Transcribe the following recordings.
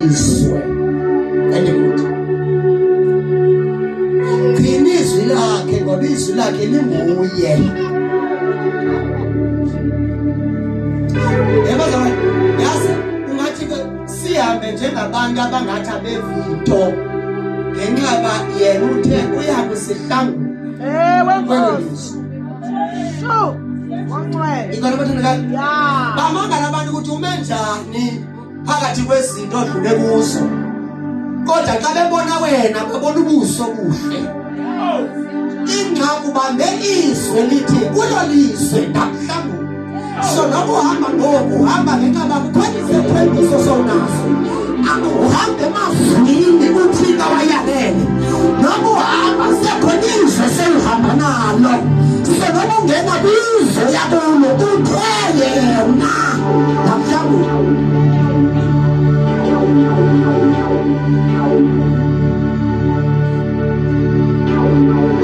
izwe andikuthi phini izwi lakhe ngoba izwi lakhe linguye. Yabona yazi ungathi sihambe njengabantu abangathi abevinto ngenxa yena uthe uyakusihlangula wenkosi. Ingane bathanda bamangala abantu ukuthi ume njani phakathi kwezinto odlule kuzo, kodwa xa bebona wena bebona ubuso buhle. Ingxaki ubambe izwe lithi kulo lizwe ndakuhlangula. So noba uhamba ngoku uhamba ngenxa kukhonise thembiso sonaso, akuhambe emazwini uthika wayalele. Noba uhamba sekhona izwe selihamba nalo, senoma ungena kwizwe yakulo uthele yena ndakuhlangula.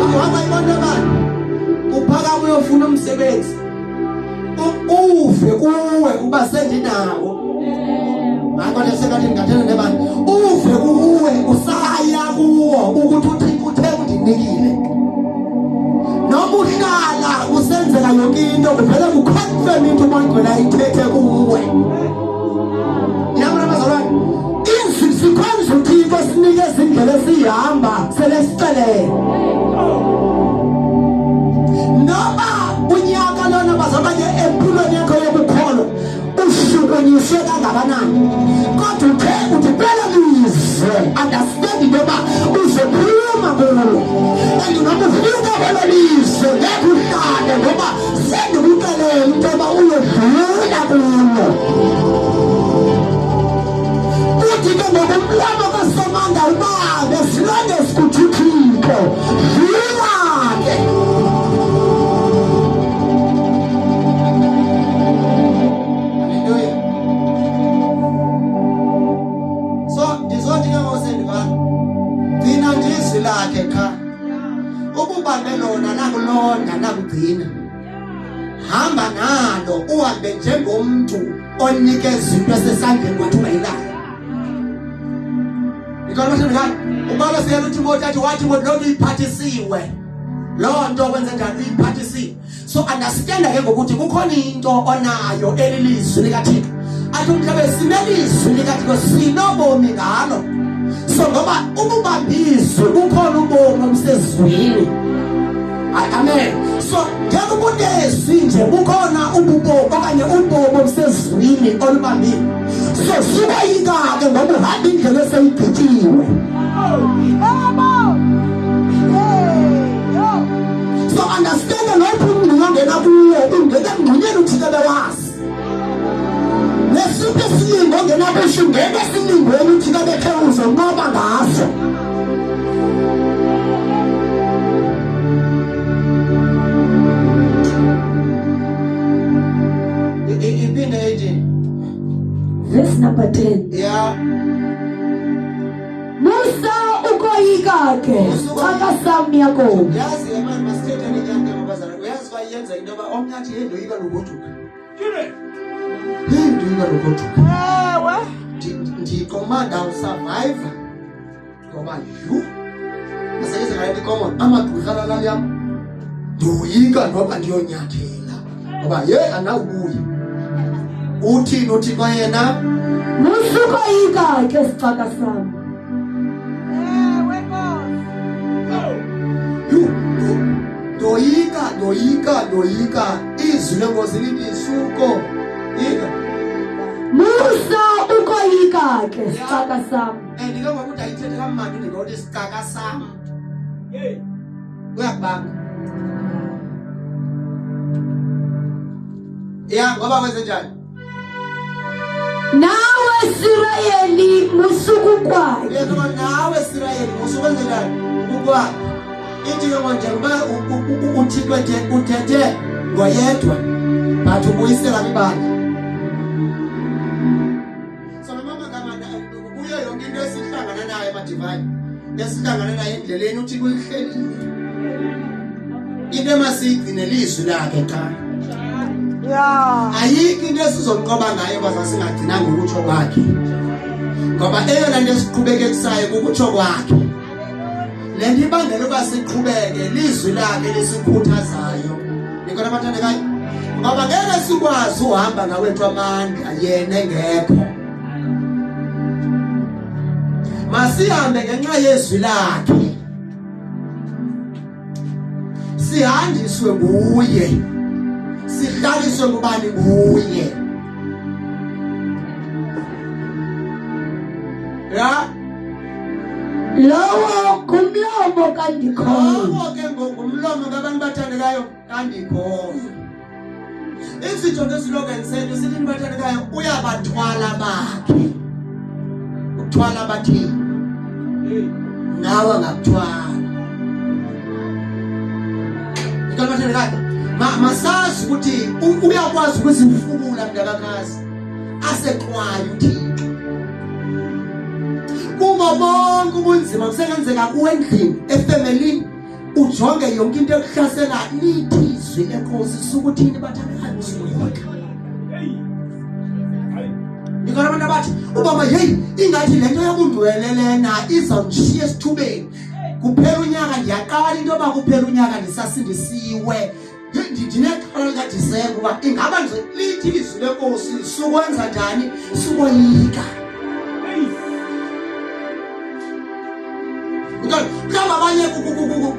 Uhamba ibona abantu uphakama uyofuna umsebenzi uve kuwe uba sendinawo. Ngakho lesekade ngingathena nebantu uve kuwe usaya kuwo ukuthi uthe undinikile. Noma uhlala usenzela yonke into kuvele kuconfirm into uMangcwele ayithethe kuwe. Yabona bazalwane, izwi sikhonza uThixo sinikeza indlela esihamba selesixelele. Noma unyaka lona bazabanye empilweni yakho yokukholwa ushukunyiswe kangakanani, kodwa uthe uthi phela lizwe understand noma uzokhuluma kulo. And noma ufika kwelo lizwe ngeke uhlale ngoba sendikuxelela into yoba uyodlula kulo. Uthi ke ngokumlomo kaSomandla ubabe silonde sikuthi uThixo dlula-ke. Lakhe cha ububambe lona nakulonda nakugcina, hamba nalo uhambe njengomuntu onikeza into esesandleni kwathi ungayilala. Ngikholwa ukuthi ubaba siyela uTimothy athi wathi ngoba uyiphathisiwe loo nto kwenze njani uyiphathisiwe. So understand ke ngokuthi kukhona into onayo elilizwi likaThixo, athi umhlabe sinelizwi likaThixo sinobomi ngalo. So ngoba ububambizwe kukhona ubomi obusezwini. Amen. So ngeke ubudesi nje kukhona ububomi okanye ubomi obusezwini olubambile. So sibayika-ke ngoba uhamba indlela eseyigqityiwe. So understand lokho ungqongena kuwo ungena emngconyeni uthike bewazi. Nesiphi isilingo ongena kusho ungena esilingweni uthike bekhe uzonqoba ngaso. Iphinde 18. Verse number 10. Yeah. Musa ukoyika ke akasami yakho. Yazi manje masithethe nenyanga yabazalwane. Uyazi bayenza into yoba omnyathi yendoyika lokujuka. Yendoyika lokujuka. Ewe. Ndiyikomanda usurvivor ngoba yu aseyenza ngale common amagqirha lala yam ndoyika ngoba ndiyonyathela ngoba anawubuye uthini uthi kwayena musukoyika ke sixaka sami. Ndoyika izwi lenkosi lithi suko yika. Musa ukoyika ke sixaka sami. Ndike ngokuthi ayithethe kamandi ndingokuthi sicaka sami. Uyakubanga ya ngoba wenze njani? Nawe Israyeli musuku kwayo. Yebo nawe Israyeli musuku wenze njani? Ukwayo ithi manje ngoba uThixo uthethe ngoyedwa bathi ubuyisela ibandla. So mama kamanda kuyo yonke into esihlangana nayo emadivine esihlangana nayo endleleni uThixo uyihleli into emasiyigcine lizwi lakhe cha. Yeah. Ayikho into esizonqoba ngayo baza singagcinanga ukutsho kwakhe. ngoba eyona nto esiqhubeke kusayo kukutsho kwakhe. Le nto ibangela uba siqhubeke lizwi lakhe lesikhuthazayo. Nikona abathandekayo, ngoba ngeke sikwazi uhamba ngawethu amandla yena engekho. Masihambe ngenxa yezwi lakhe, sihanjiswe nguye, sihlaliswe ngubani? Nguye. Ya lowo ngumlomo kandikhoyo. Lowo ke ngumlomo kabantu bathandekayo kandikhoyo. Isitsho ngesilogani sethu sithi bathandekayo uyabathwala bakhe. Ukuthwala bathini? Nawe ngakuthwala. Ikalbathandekayo masazi ukuthi uyakwazi ukuzimfukula mntakakazi aseqwayo uThixo. Kuma bonke ubunzima kusengenzeka kuwendlini efemelini ujonge yonke into ekuhlasela lithizwi lenkosi sukuthini bathandekayo usuyoyika. Nikona abantu abathi ubaba hey ingathi lento yokungcwelelena izawushiya esithubeni. Kuphela unyaka ndiyaqala into yoba kuphela unyaka ndisasindisiwe. Ndinexhala likaDisemba uba ingaba nje lithi izwi lenkosi sukwenza njani sukoyika. Mhlawumbe abanye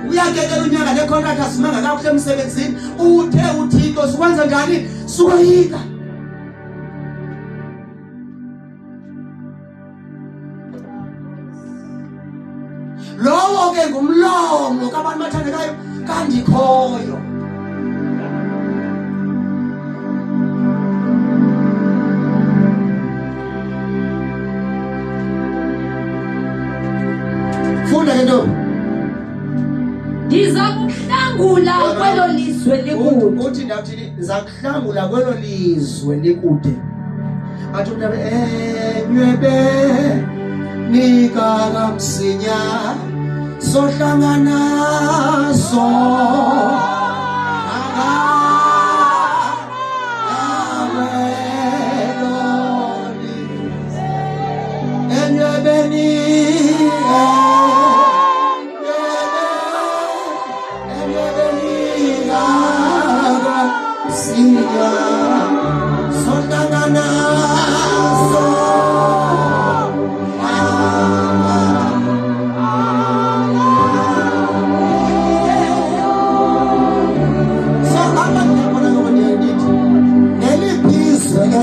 uyakekela unyaka necontract asimanga kakuhle emsebenzini uthe uThixo sukwenza njani sukoyika. Lowo ke ngumlomo kabantu bathandekayo kandikhoyo. Funda ke ntombi. Ndiza kuhlangula kwelo lizwe likude. Uthi ndawuthini ndiza kuhlangula kwelo lizwe likude. Athi umntu nywebe nika kamsinya sohlangana so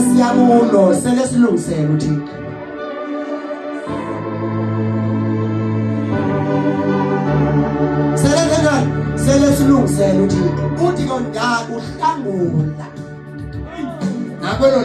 Siyabulo sele silungisele uThixo. Sele silungisele uThixo. Uthi konke ndakuhlangula nakwelo